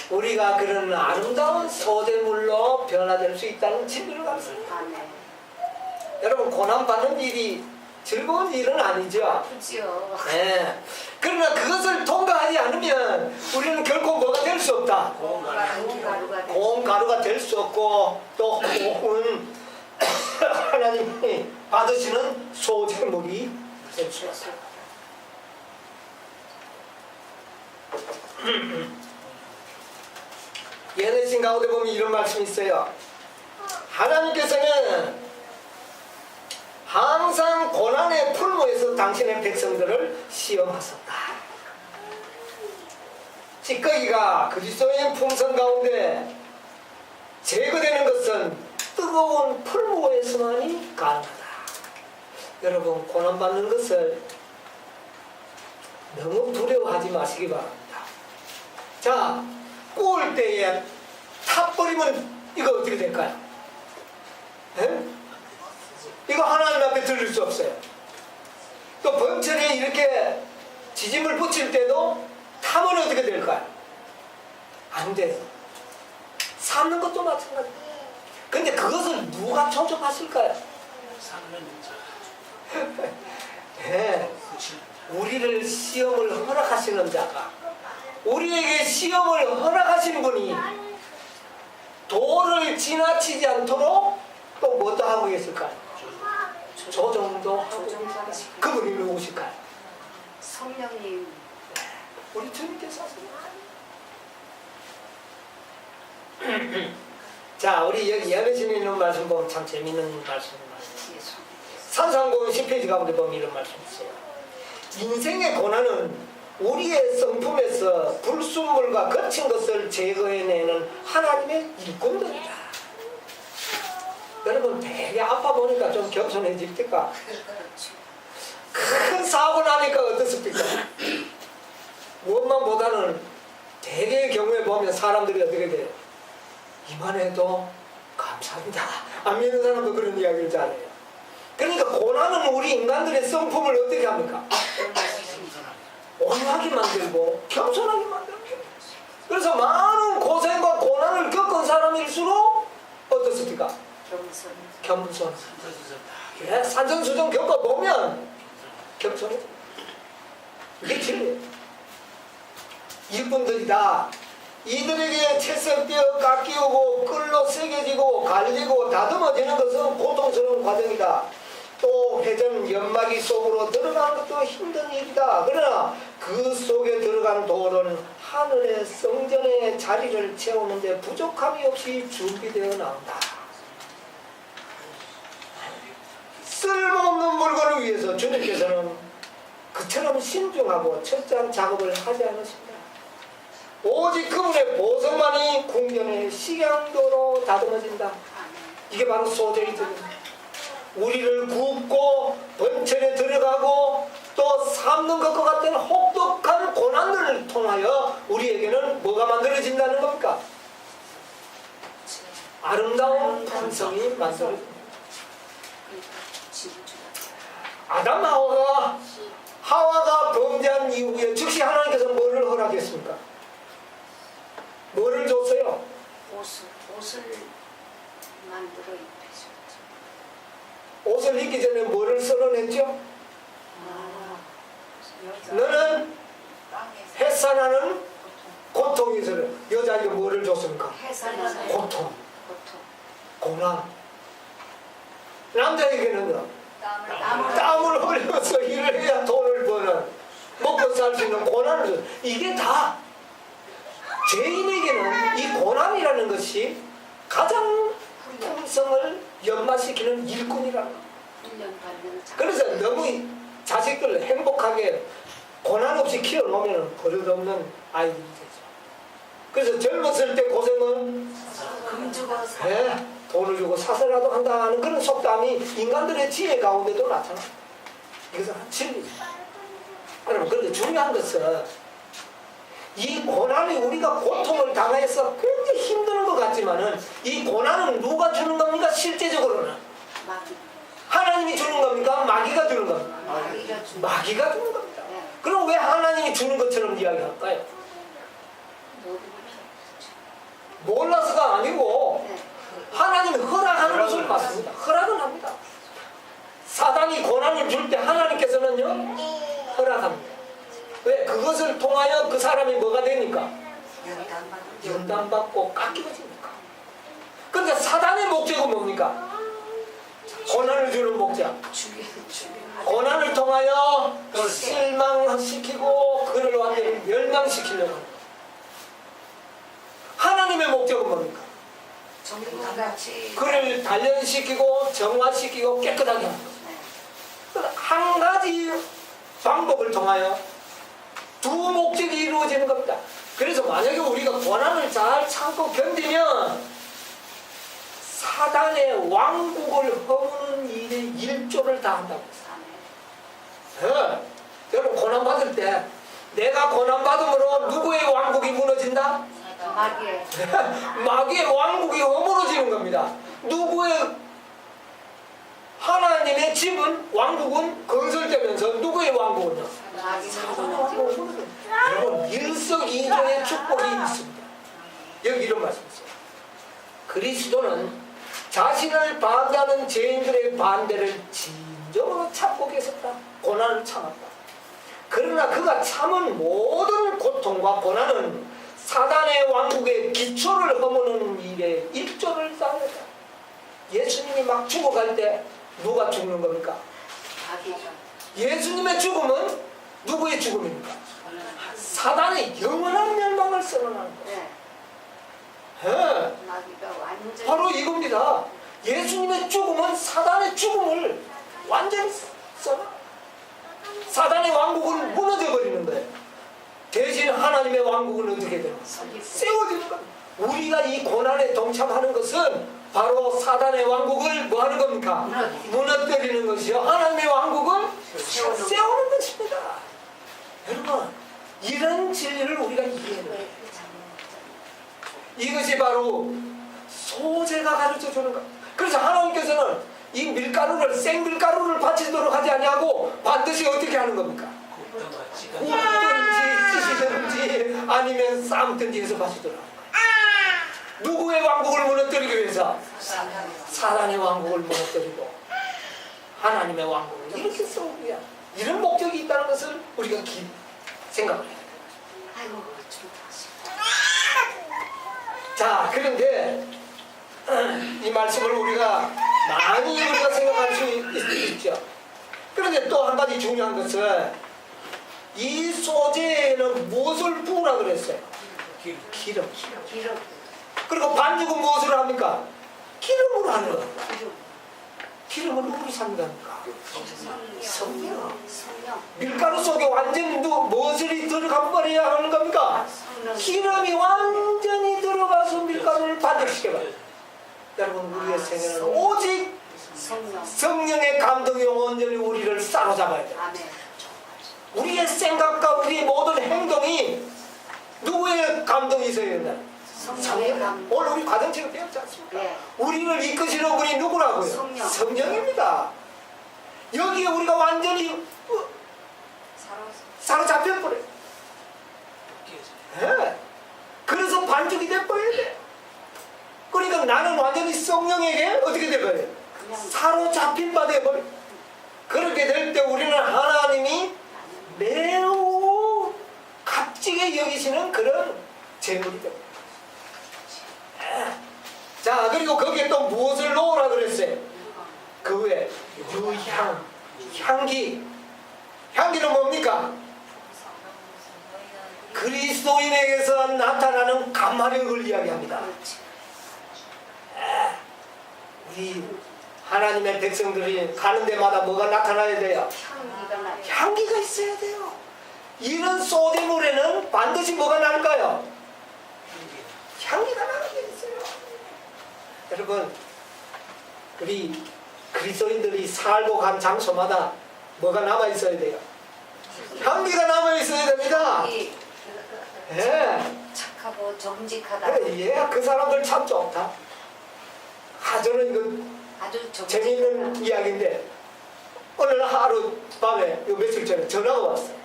우리가 그런 아름다운 소재물로 변화될 수 있다는 진리를 갖습니다. 여러분 고난 받는 일이 즐거운 일은 아니죠. 아프지요. 예. 그러나 그것을 통과하지 않으면 우리는 결코 뭐가 될 수 없다. 공가루가 돼. 공가루가 될 수 없고 또 복은 하나님이 받으시는 소재물이 될 수 없어요. 예내신 가운데 보면 이런 말씀이 있어요. 하나님께서는 항상 고난의 풀무에서 당신의 백성들을 시험하셨다. 찌꺼기가 그리스도인 품성 가운데 제거되는 것은 뜨거운 풀무에서만이 가능하다. 여러분, 고난받는 것을 너무 두려워하지 마시기 바랍니다. 자, 구울 때에 타버리면 이거 어떻게 될까요? 에? 이거 하나님 앞에 들을 수 없어요. 또 번철에 이렇게 지짐을 붙일 때도 타면 어떻게 될까요? 안 돼요. 삶는 것도 마찬가지예요. 근데 그것을 누가 조정하실까요? 삶는 자. 네. 우리를 시험을 허락하시는 자가, 우리에게 시험을 허락하신 분이 도를 지나치지 않도록 또 뭐도 하고 계실까요? 조정도 하고 계실까요? 그분이 누구실까요? 성령님. 우리 주님께서 하십니다. 자, 우리 여기 예배신에 있는 말씀 보면 참 재밌는 말씀입니다. 산상고음 10페이지 가운데 보면 이런 말씀이 있어요. 인생의 고난은 우리의 성품에서 불순물과 거친 것을 제거해내는 하나님의 일꾼들이다. 여러분, 되게 아파 보니까 좀 겸손해집니까? 큰 사고 나니까 어떻습니까? 무엇만보다는 대개의 경우에 보면 사람들이 어떻게 돼요? 이만해도 감사합니다. 안 믿는 사람도 그런 이야기를 잘해요. 그러니까 고난은 우리 인간들의 성품을 어떻게 합니까? 온유하게 만들고 겸손하게 만들고. 그래서 많은 고생과 고난을 겪은 사람일수록 어떻습니까? 겸손. 예, 산전수전 겪어보면 겸손해. 이게 진리예요. 일꾼들이다. 이들에게 채색되어 깎이고 끌로 새겨지고 갈리고 다듬어지는 것은 고통스러운 과정이다. 또 회전 연마기 속으로 들어가는 것도 힘든 일이다. 그러나 그 속에 들어간 돌은 하늘의 성전의 자리를 채우는데 부족함이 없이 준비되어 나온다. 쓸모없는 물건을 위해서 주님께서는 그처럼 신중하고 철저한 작업을 하지 않으십니다. 오직 그분의 보석만이 궁전의 식양도로 다듬어진다. 이게 바로 소재이들입니다. 우리를 굽고 번철에 들어가고 또 삶는 것과 같은 혹독한 고난을 통하여 우리에게는 뭐가 만들어진다는 겁니까? 아름다운 품성이 만들어집니다. 아담 하와가 범죄한 이후에 즉시 하나님께서 뭐를 허락했습니까? 뭐를 줬어요? 옷을 만들어 입히셨죠. 옷을 입기 전에 뭐를 선언했죠? 너는 해산하는 고통이 있어요. 여자에게 뭐를 줬습니까? 고통, 고난. 남자에게는요, 땀을 흘려서 일을 해야 돈을 버는, 먹고 살 수 있는 고난을 줘. 이게 다 죄인에게는 이 고난이라는 것이 가장 품성을 연마시키는 일꾼이라는 거예요. 그래서 너무 자식들을 행복하게 고난 없이 키워놓으면 버릇없는 아이들이 되죠. 그래서 젊었을 때 고생은 돈을 주고 사서라도 한다 하는 그런 속담이 인간들의 지혜 가운데도 나타납니다. 이것은 진리입니다. 여러분, 그런데 중요한 것은 이 고난이 우리가 고통을 당해서 굉장히 힘든 것 같지만은 이 고난은 누가 주는 겁니까? 실제적으로는 하나님이 주는 겁니까? 마귀가 주는 겁니까? 마귀가 주는 겁니다. 그럼 왜 하나님이 주는 것처럼 이야기할까요? 몰라서가 아니고 하나님이 허락하는 것을 받습니다. 허락은 합니다. 사단이 고난을 줄 때 하나님께서는요 허락합니다. 왜? 그것을 통하여 그 사람이 뭐가 되니까? 연단받고 깎여집니까? 근데 사단의 목적은 뭡니까? 고난을 주는 목적. 고난을 통하여 실망시키고 그를 완전히 멸망시키려고 합니다. 하나님의 목적은 뭡니까? 정같이 그를 단련시키고 정화시키고 깨끗하게 하는 거예요. 한 가지 방법을 통하여 두 목적이 이루어지는 겁니다. 그래서 만약에 우리가 고난을 잘 참고 견디면 사단의 왕국을 허무는 일에 일조를 다한다고 했어요. 여러분 고난받을 때 내가 고난받음으로 누구의 왕국이 무너진다? 마귀의 마귀의 왕국이 허물어지는 겁니다. 누구의 하나님의 집은 왕국은 건설되면서 누구의 왕국은요? 사단의 왕국은 무너져요. 여러분 일석이조의 축복이 있습니다. 여기 이런 말씀 있어요. 그리스도는 자신을 반대하는 죄인들의 반대를 진정으로 참고 계셨다. 고난을 참았다. 그러나 그가 참은 모든 고통과 고난은 사단의 왕국의 기초를 허무는 일에 일조를 다했다. 예수님이 막 죽어갈 때 누가 죽는 겁니까? 예수님의 죽음은 누구의 죽음입니까? 사단의 영원한 멸망을 선언하는 거예요. 마귀가 완전히 바로 이겁니다. 예수님의 죽음은 사단의 죽음을 완전히 선언. 사단의 왕국은 무너져 버리는 거예요. 대신 하나님의 왕국은 어떻게 되는 거예요? 세워지는 거예요. 우리가 이 고난에 동참하는 것은 바로 사단의 왕국을 뭐 하는 겁니까? 무너뜨리는 것이요. 하나님의 왕국을 세우는 것입니다. 여러분, 이런 진리를 우리가 이해해야 돼요. 이것이 바로 소재가 가르쳐주는 것. 그래서 하나님께서는 이 밀가루를 생밀가루를 바치도록 하지 아니하고 반드시 어떻게 하는 겁니까? 굽든지 찌든지 아니면 삶든지 해서 바치도록 하는 거예요. 누구의 왕국을 무너뜨리기 위해서? 사단의 왕국을 무너뜨리고 하나님의 왕국을 이렇게 세우기 위한 이런 목적이 있다는 것을 우리가 생각을 해야 돼요. 아이고 좀 다시 자, 그런데 이 말씀을 우리가 많이 우리가 생각할 수 있죠. 그런데 또 한 가지 중요한 것은 이 소재에는 무엇을 부으라 그랬어요? 기름. 그리고 반죽은 무엇으로 합니까? 기름으로 하는 거예요. 기름은 누구로 삽니까? 성령. 밀가루 속에 완전히 무엇이 들어가 버려야 하는 겁니까? 기름이 완전히 들어가서 밀가루를 반죽시켜봐요. 여러분, 우리의 생애는 오직 성령의 감동이 온전히 우리를 사로잡아야 돼요. 우리의 생각과 우리의 모든 행동이 누구의 감동이 있어야 된다? 성령. 오늘 우리 과정책을 배웠지 않습니까? 네. 우리를 이끄시는 분이 누구라고요? 성령입니다. 여기에 우리가 완전히 사로잡혀버려요. 네. 그래서 반죽이 돼버려야 돼. 그러니까 나는 완전히 성령에게 어떻게 돼버려요? 사로잡힌 바 돼버려. 그렇게 될 때 우리는 하나님이 매우 값지게 여기시는 그런 재물이 됩니다. 자, 그리고 거기에 또 무엇을 넣으라 그랬어요? 그 외에 유향, 향기. 향기는 뭡니까? 그리스도인에게서 나타나는 감화력을 이야기합니다. 우리 하나님의 백성들이 가는 데마다 뭐가 나타나야 돼요? 향기가 있어야 돼요. 이런 소재물에는 반드시 뭐가 날까요? 향기가 나는 게 있어요. 여러분, 우리 그리스도인들이 살고 간 장소마다 뭐가 남아 있어야 돼요? 향기가 남아 있어야 됩니다. 예. 착하고 정직하다. 예, 그 사람들 참 좋다. 저는 이거 아주 재미있는 이야기인데 오늘 하루 밤에 요 며칠 전에 전화가 왔어요.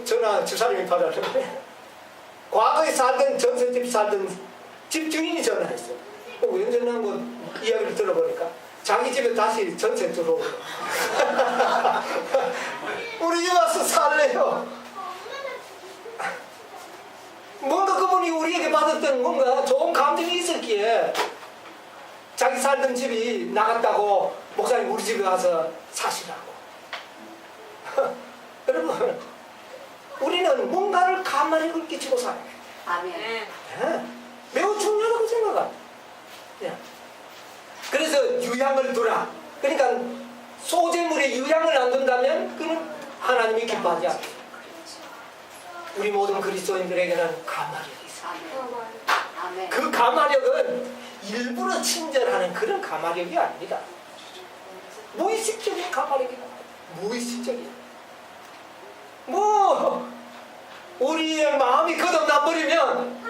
전화 집사님이 받았는데 과거에 살던 전셋집 살던 집 주인이 전화했어요. 왜 전화한 거 이야기를 들어보니까 자기 집에 다시 전세 들어오고 우리 집 와서 살래요. 뭔가 그분이 우리에게 받았던 뭔가 좋은 감정이 있었기에 자기 살던 집이 나갔다고 목사님 우리 집에 와서 사시라고. 여러분, 우리는 뭔가를 가만히 끼치고 살아야 돼. 아멘. 네. 매우 중요하다고 생각합니다. 네. 그래서 유향을 두라. 그러니까 소재물에 유향을 안 둔다면 그는 하나님이 기뻐하지 않아요. 우리 모든 그리스도인들에게는 가마력이 있어요. 아멘. 그 가마력은 일부러 친절하는 그런 가마력이 아닙니다. 무의식적인 가마력이다. 무의식적인. 우리의 마음이 거듭나버리면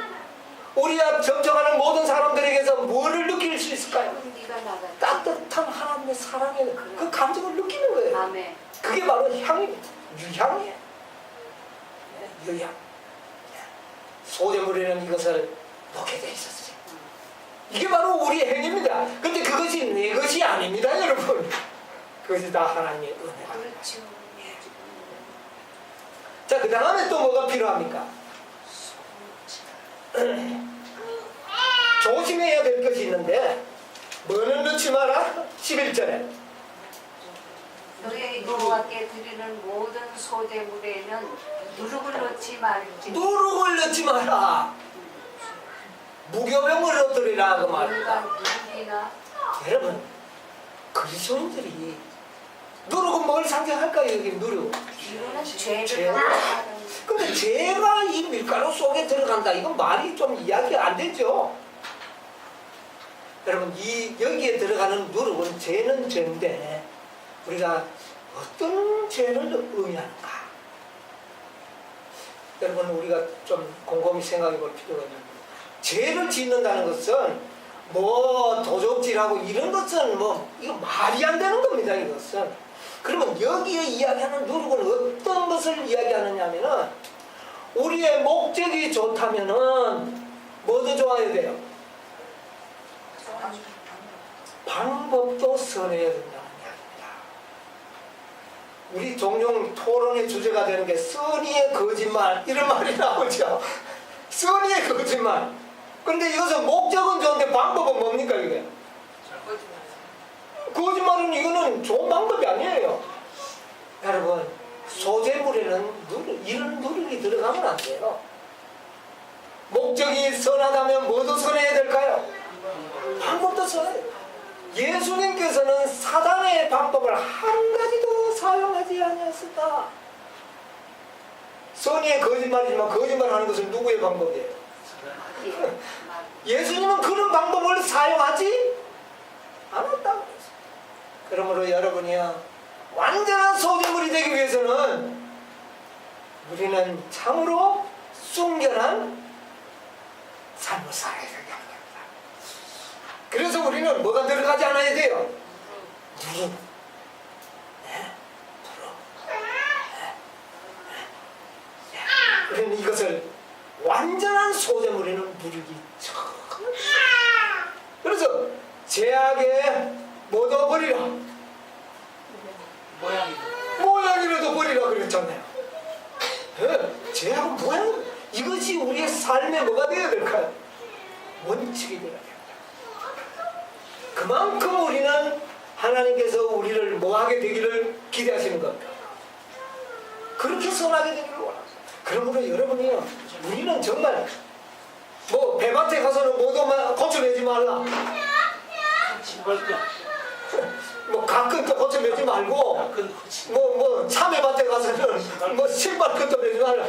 우리가 접촉하는 모든 사람들에게서 뭐를 느낄 수 있을까요? 네가 나가. 따뜻한 하나님의 사랑의 그 감정을 느끼는 거예요. 아멘. 그게 바로 향입니다. 유향이에요. 유향. 소재물에는 이것을 놓게 돼 있었어요. 이게 바로 우리의 행위입니다. 근데 그것이 내 것이 아닙니다, 여러분. 그것이 다 하나님의 은혜입니다. 그렇죠. 자, 그 다음에 또 뭐가 필요합니까? 조심해야 될 것이 있는데 뭐는 넣지 마라? 11절에 너의 여호와께 드리는 모든 소재물에는 누룩을 넣지 말지. 누룩을 넣지 마라. 무교병을 넣으리라 그 말이야. 인간 누룩이나 여러분, 그리스도인들이 누룩은 뭘 상징할까요? 여기 누룩. 이거는 죄. 죄를 말하는. 근데 죄가 이 밀가루 속에 들어간다. 이건 말이 좀 이야기가 안 되죠. 여러분, 여기에 들어가는 누룩은 죄는 죄인데 우리가 어떤 죄를 의미하는가? 여러분, 우리가 좀 곰곰이 생각해 볼 필요가 있는 죄를 짓는다는 것은 뭐 도적질하고 이런 것은 뭐 이거 말이 안 되는 겁니다. 이것은. 그러면 여기에 이야기하는 누룩은 어떤 것을 이야기하느냐 하면은 우리의 목적이 좋다면은 뭐도 좋아야 돼요? 방법도 선해야 된다는 이야기입니다. 우리 종종 토론의 주제가 되는 게 선의의 거짓말 이런 말이 나오죠. 선의의 거짓말. 근데 이것은 목적은 좋은데 방법은 뭡니까 이게? 거짓말은 이거는 좋은 방법이 아니에요. 여러분, 소재물에는 이런 누룩이 들어가면 안 돼요. 목적이 선하다면 뭐도 선해야 될까요? 방법도 선해야 돼요. 예수님께서는 사단의 방법을 한 가지도 사용하지 아니하셨다. 선의의 거짓말이지만 거짓말하는 것은 누구의 방법이에요? 예수님은 그런 방법을 사용하지 않았다고 했어요. 그러므로 여러분이요, 완전한 소재물이 되기 위해서는 우리는 참으로 순결한 삶을 살아야 되는 겁니다. 그래서 우리는 뭐가 들어가지 않아야 돼요? 누룩. 우리는 이것을 완전한 소재물에는 누룩이 처음. 그래서 제약에 뭐도 버리라. 모양이라도 버리라 그랬잖아요. 제약은 모양. 이것이 우리의 삶에 뭐가 되어야 될까요? 원칙이 되어야 됩니다. 그만큼 우리는 하나님께서 우리를 뭐하게 되기를 기대하시는 겁니다. 그렇게 선하게 되기를 원합니다. 그러므로 여러분이요, 우리는 정말 뭐 배밭에 가서는 뭐도 고쳐내지 말라. 뭐 가끔도 고쳐내지 말고 뭐 참외밭에 가서는 뭐 신발끈도 내지 말라.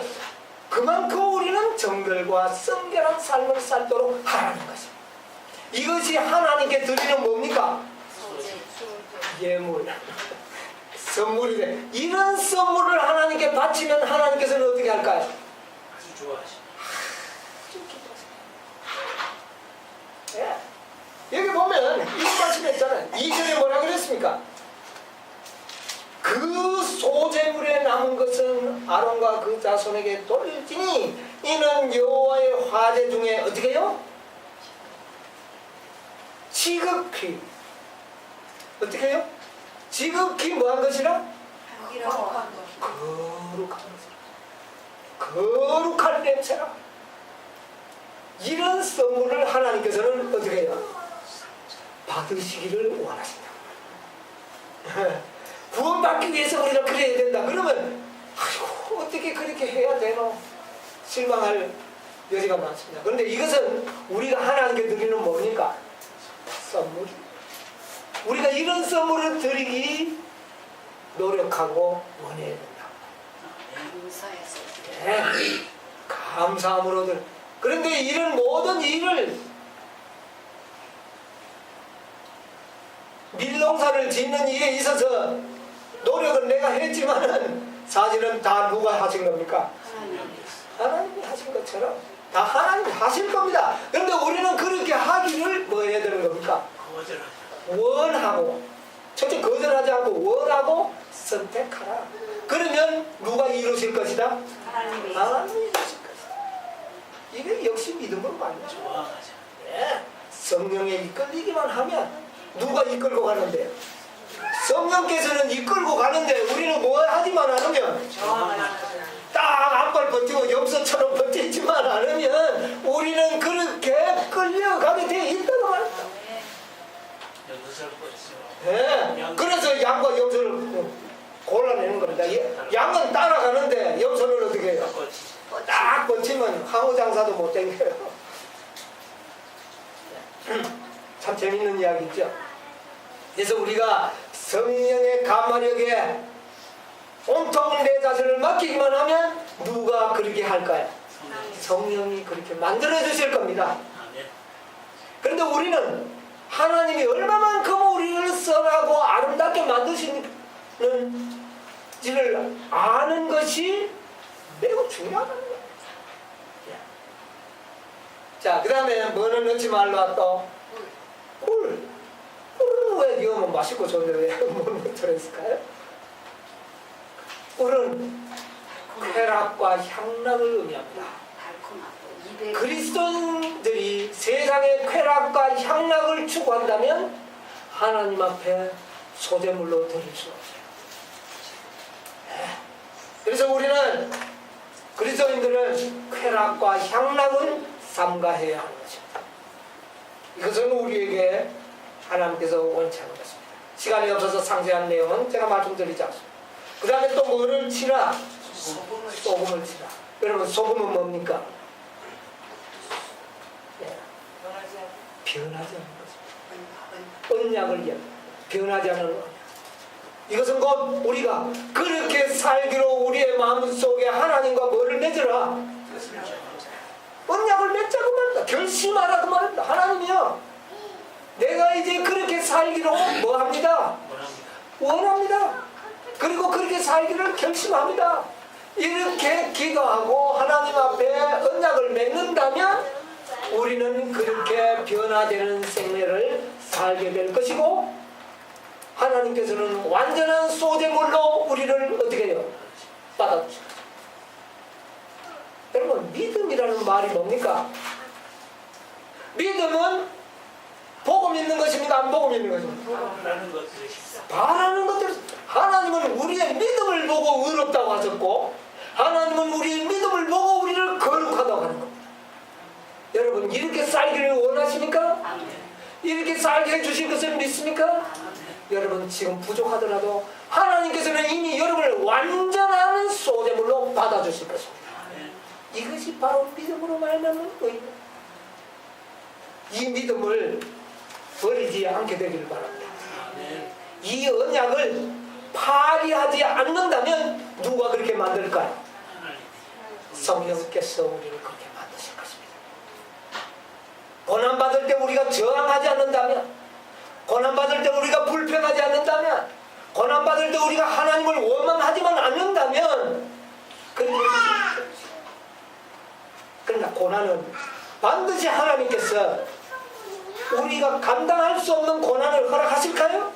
그만큼 우리는 정결과 성결한 삶을 살도록 하라는 것입니다. 이것이 하나님께 드리는 뭡니까? 예물. 선물이 돼. 이런 선물을 하나님께 바치면 하나님께서는 어떻게 할까요? 아주 좋아하시. 예. 여기 보면 이런 말씀이 있잖아요. 2절에 뭐라 그랬습니까? 그 소재물에 남은 것은 아론과 그 자손에게 돌릴지니 이는 여호와의 화제 중에 어떻게 해요? 지극히 어떻게 해요? 지극히 뭐한 것이라? 향기로워. 거룩한 것이라. 거룩한 냄새라. 이런 선물을 하나님께서는 어떻게 해요? 받으시기를 원하신다. 구원받기 위해서 우리가 그래야 된다. 그러면 아이고 어떻게 그렇게 해야 되노? 실망할 여지가 많습니다. 그런데 이것은 우리가 하나님께 드리는 뭡니까? 선물. 우리가 이런 선물을 드리기 노력하고 원해야 된다. 감사해서. 네. 감사함으로들. 그런데 이런 모든 일을 밀농사를 짓는 일에 있어서 노력은 내가 했지만은 사실은 다 누가 하신 겁니까? 하나님이 하신 것처럼 다 하나님이 하실 겁니다. 그런데 우리는 그렇게 하기를 뭐 해야 되는 겁니까? 거절하지. 원하고, 첫째 거절하지 않고 원하고 선택하라. 그러면 누가 이루실 것이다? 하나님이 하나님이 이루실 것이다. 이게 역시 믿음으로 말이죠. 좋아하지. 네. 성령에 이끌리기만 하면 누가 이끌고 가는데? 성령께서는 이끌고 가는데 우리는 뭐 하지만 않으면 딱 앞발 버티고 염소처럼 버티지만 않으면 우리는 그렇게 끌려가게 돼 있다고 말입니다. 연두살 뻗죠. 네. 그래서 양과 염소를 골라내는 겁니다. 양은 따라가는데 염소는 어떻게 해요? 뻗지. 딱 버티면 항우장사도 못 땡겨요. 참 재밌는 이야기죠. 그래서 우리가 성령의 감화력에 온통 내 자신을 맡기기만 하면 누가 그렇게 할까요? 성령이 그렇게 만들어 주실 겁니다. 아멘. 그런데 우리는 하나님이 얼마만큼 우리를 선하고 아름답게 만드시는지를 아는 것이 매우 중요하다는 거예요. 자, 그 다음에 뭐는 넣지 말라 또? 꿀. 꿀은 왜 이거면 맛있고 좋은데 왜 못 들어있을까요? 꿀은 쾌락과 향락을 의미합니다. 달콤하고 입에 그리스도인들이 세상의 쾌락과 향락을 추구한다면 하나님 앞에 소재물로 드릴 수 없어요. 네. 그래서 우리는 그리스도인들은 쾌락과 향락은 삼가해야 하는 것입니다. 이것은 우리에게 하나님께서 원치하는 것입니다. 시간이 없어서 상세한 내용은 제가 말씀드리지 않습니다. 그 다음에 또 뭐를 치라? 소금을 치라. 여러분 소금은 뭡니까? 네. 변하지 않는 것입니다. 언약을 이야기합니다. 변하지 않는 언약. 이것은 곧 우리가 그렇게 살기로 우리의 마음속에 하나님과 뭐를 맺으라? 언약을 맺자고 말합니다. 결심하라고 말합니다. 하나님이요, 내가 이제 그렇게 살기로 뭐합니다? 원합니다. 그리고 그렇게 살기를 결심합니다. 이렇게 기도하고 하나님 앞에 언약을 맺는다면 우리는 그렇게 변화되는 생애를 살게 될 것이고, 하나님께서는 완전한 소재물로 우리를 어떻게 해요? 받아주십니다. 여러분, 믿음이라는 말이 뭡니까? 믿음은 보고 믿는 것입니다, 안 보고 믿는 것입니다? 바라는 것들이 바라는 것들. 하나님은 우리의 믿음을 보고 의롭다고 하셨고, 하나님은 우리의 믿음을 보고 우리를 거룩하다고 하는 겁니다. 여러분, 이렇게 살기를 원하십니까? 이렇게 살게 해주신 것을 믿습니까? 여러분, 지금 부족하더라도 하나님께서는 이미 여러분을 완전한 소재물로 받아주실 것입니다. 이것이 바로 믿음으로 말하는 의입니다. 이 믿음을 버리지 않게 되기를 바랍니다. 이 언약을 파리하지 않는다면 누가 그렇게 만들까요? 성령께서 우리를 그렇게 만드실 것입니다. 고난받을 때 우리가 저항하지 않는다면, 고난받을 때 우리가 불평하지 않는다면, 고난받을 때 우리가 하나님을 원망하지만 않는다면, 그러나 고난은 반드시 하나님께서 우리가 감당할 수 없는 고난을 허락하실까요?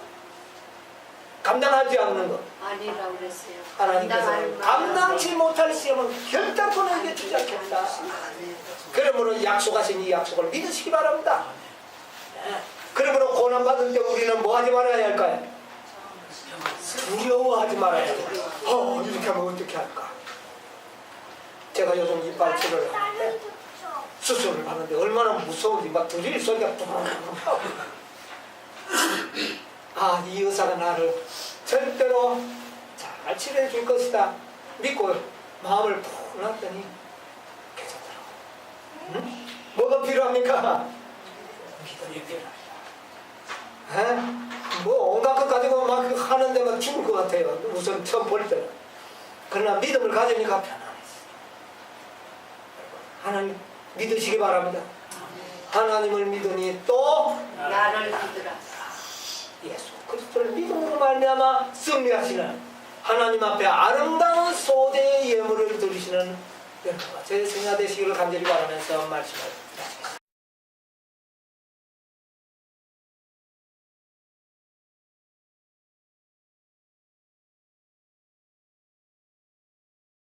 감당하지 않는 것. 아니라고 그랬어요. 하나님께서는 감당치 못할 시험은 결단코 너에게 주지 않겠다. 그러므로 약속하신 이 약속을 믿으시기 바랍니다. 네. 그러므로 고난받을 때 우리는 뭐 하지 말아야 할까요? 두려워하지 말아야 돼. 이렇게 하면 어떻게 할까? 제가 요즘 이빨 치료를 하는데 수술을 하는데 얼마나 무서운지 막 드릴 소리가 뚜루루루 하고. 이 의사가 나를 절대로 잘 치료해 줄 것이다 믿고 마음을 푹 놨더니 괜찮더라고. 응? 뭐가 필요합니까? 믿음이 필요합니다. 뭐 온갖 것 가지고 막 하는데 막 죽을 것 같아요. 우선 처음 볼 때는. 그러나 믿음을 가지니까 편안했어요. 하나님 믿으시기 바랍니다. 하나님을 믿으니 또 나를 믿으라. 예수 그리스도를 믿음으로 말미암아 승리하시는 하나님 앞에 아름다운 소대의 예물을 드리시는 여러분과 제 생활 되시기를 간절히 바라면서 말씀을